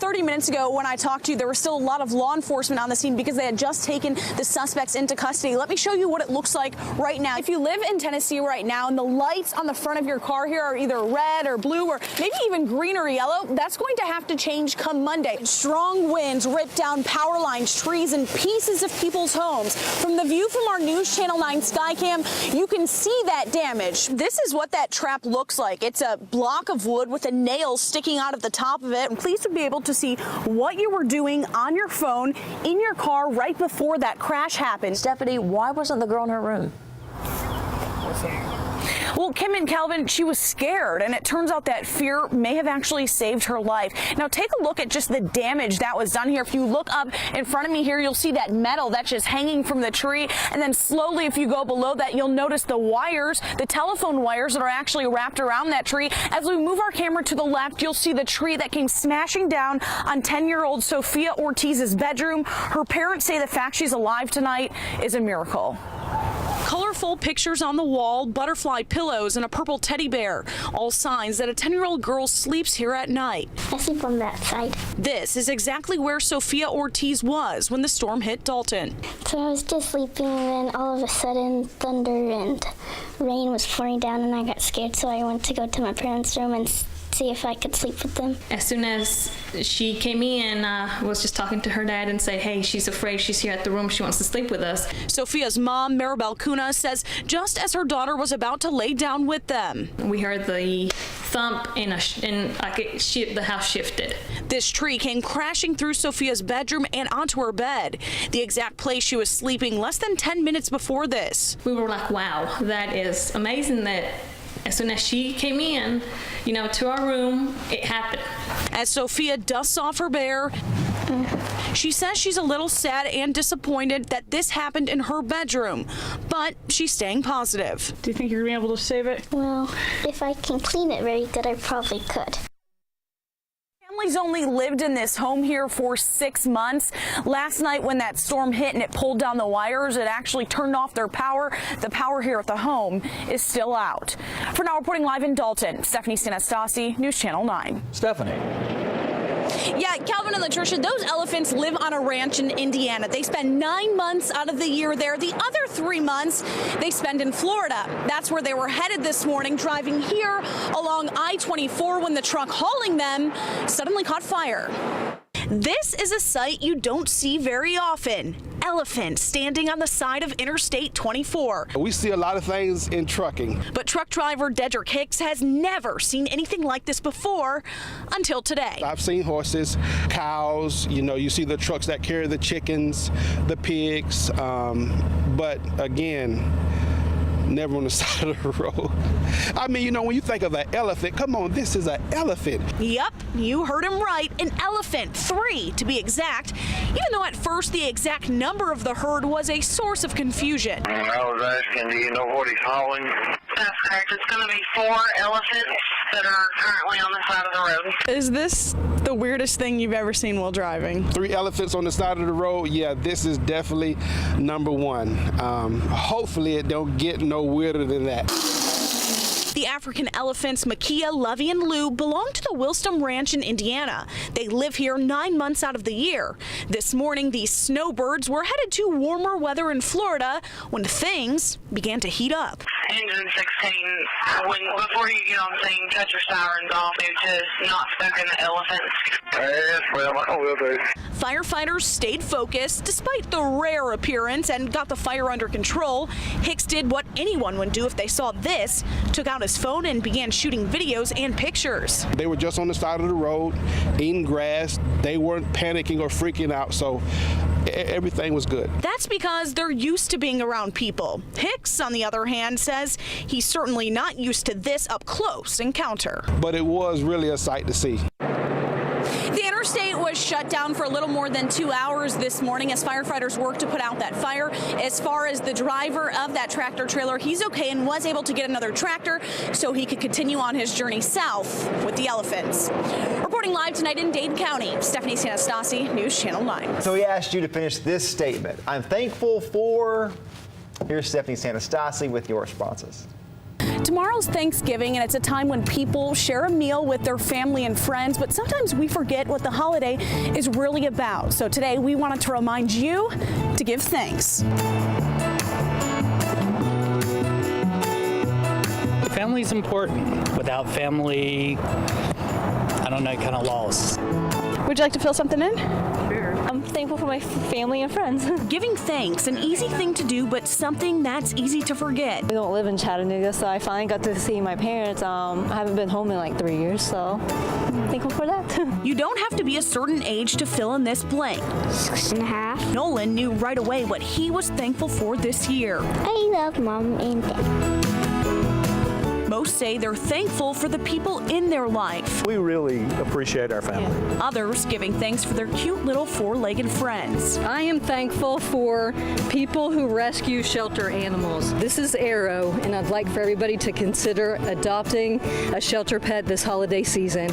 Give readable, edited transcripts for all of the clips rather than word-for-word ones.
30 minutes ago when I talked to you, there was still a lot of law enforcement on the scene because they had just taken the suspects into custody. Let me show you what it looks like right now. If you live in Tennessee right now and the lights on the front of your car here are either red or blue or maybe even green or yellow, that's going to have to change come Monday. Strong winds ripped down power lines, trees, and pieces of people's homes. From the view from our News Channel 9 Skycam, you can see that damage. This is what that trap looks like. It's a block of wood with a nail sticking out of the top of it. I'm pleased to be able to see what you were doing on your phone in your car right before that crash happened. Stephanie, why wasn't the girl in her room? Well, Kim and Calvin, she was scared, and it turns out that fear may have actually saved her life. Now, take a look at just the damage that was done here. If you look up in front of me here, you'll see that metal that's just hanging from the tree. And then slowly, if you go below that, you'll notice the wires, the telephone wires that are actually wrapped around that tree. As we move our camera to the left, you'll see the tree that came smashing down on 10-year-old Sophia Ortiz's bedroom. Her parents say the fact she's alive tonight is a miracle. Colorful pictures on the wall, butterfly pillows, and a purple teddy bear. All signs that a 10-year-old girl sleeps here at night. I sleep on that side. This is exactly where Sophia Ortiz was when the storm hit Dalton. So I was just sleeping, and then all of a sudden thunder and rain was pouring down, and I got scared, so I went to go to my parents' room and see if I could sleep with them. As soon as she came in, I was just talking to her dad and say, hey, she's afraid, she's here at the room, she wants to sleep with us. Sophia's mom, Maribel Cunha, says just as her daughter was about to lay down with them, we heard the thump and the house shifted. This tree came crashing through Sophia's bedroom and onto her bed, the exact place she was sleeping less than 10 minutes before this. We were like, wow, that is amazing that as soon as she came in, to our room, it happened. As Sophia dusts off her bear, she says she's a little sad and disappointed that this happened in her bedroom, but she's staying positive. Do you think you're going to be able to save it? Well, if I can clean it very good, I probably could. Families only lived in this home here for 6 months. Last night when that storm hit and it pulled down the wires, it actually turned off their power. The power here at the home is still out. For now, reporting live in Dalton, Stephanie Santostasi, News Channel 9. Stephanie. Yeah, Calvin and Latricia, those elephants live on a ranch in Indiana. They spend 9 months out of the year there. The other 3 months they spend in Florida. That's where they were headed this morning, driving here along I-24 when the truck hauling them suddenly caught fire. This is a sight you don't see very often. Elephants standing on the side of Interstate 24. We see a lot of things in trucking. But truck driver Dedrick Hicks has never seen anything like this before until today. I've seen horses, cows, you see the trucks that carry the chickens, the pigs, but again, never on the side of the road. I mean, when you think of an elephant, come on, this is an elephant. Yep, you heard him right, an elephant, 3 to be exact, even though at first the exact number of the herd was a source of confusion. I was asking, do you know what he's hauling? That's correct. It's going to be 4 elephants that are currently on the side of the road. Is this the weirdest thing you've ever seen while driving? 3 elephants on the side of the road, yeah, this is definitely number 1. Hopefully it don't get no weirder than that. The African elephants Makia, Lovey, and Lou belong to the Wilston Ranch in Indiana. They live here 9 months out of the year. This morning, these snowbirds were headed to warmer weather in Florida when things began to heat up. Engine 16, before you get on the scene, cut your sirens off. They're just not stuck in the elephants. Yes, well, I will do. Firefighters stayed focused despite the rare appearance and got the fire under control. Hicks did what anyone would do if they saw this, took out his phone and began shooting videos and pictures. They were just on the side of the road, eating grass. They weren't panicking or freaking out, so everything was good. That's because they're used to being around people. Hicks, on the other hand, says he's certainly not used to this up-close encounter. But it was really a sight to see. The interstate was shut down for a little more than 2 hours this morning as firefighters worked to put out that fire. As far as the driver of that tractor trailer, he's okay and was able to get another tractor so he could continue on his journey south with the elephants. Reporting live tonight in Dade County, Stephanie Santostasi, News Channel 9. So we asked you to finish this statement. I'm thankful for... Here's Stephanie Santostasi with your responses. tomorrow's Thanksgiving, and it's a time when people share a meal with their family and friends, but sometimes we forget what the holiday is really about. So today we wanted to remind you to give thanks. Family's important. Without family, I don't know, kind of lost. Would you like to fill something in? I'm thankful for my family and friends. Giving thanks, an easy thing to do, but something that's easy to forget. We don't live in Chattanooga, so I finally got to see my parents. I haven't been home in like 3 years, so I'm thankful for that. You don't have to be a certain age to fill in this blank. 6.5. Nolan knew right away what he was thankful for this year. I love Mom and Dad. Most say they're thankful for the people in their life. We really appreciate our family. Others giving thanks for their cute little four-legged friends. I am thankful for people who rescue shelter animals. This is Arrow, and I'd like for everybody to consider adopting a shelter pet this holiday season.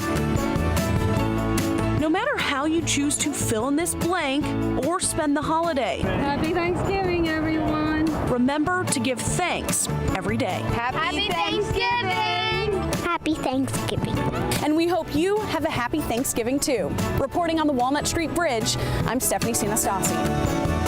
No matter how you choose to fill in this blank or spend the holiday, Happy Thanksgiving, everyone. remember to give thanks every day. Happy Thanksgiving! Happy Thanksgiving. And we hope you have a happy Thanksgiving too. Reporting on the Walnut Street Bridge, I'm Stephanie Santostasi.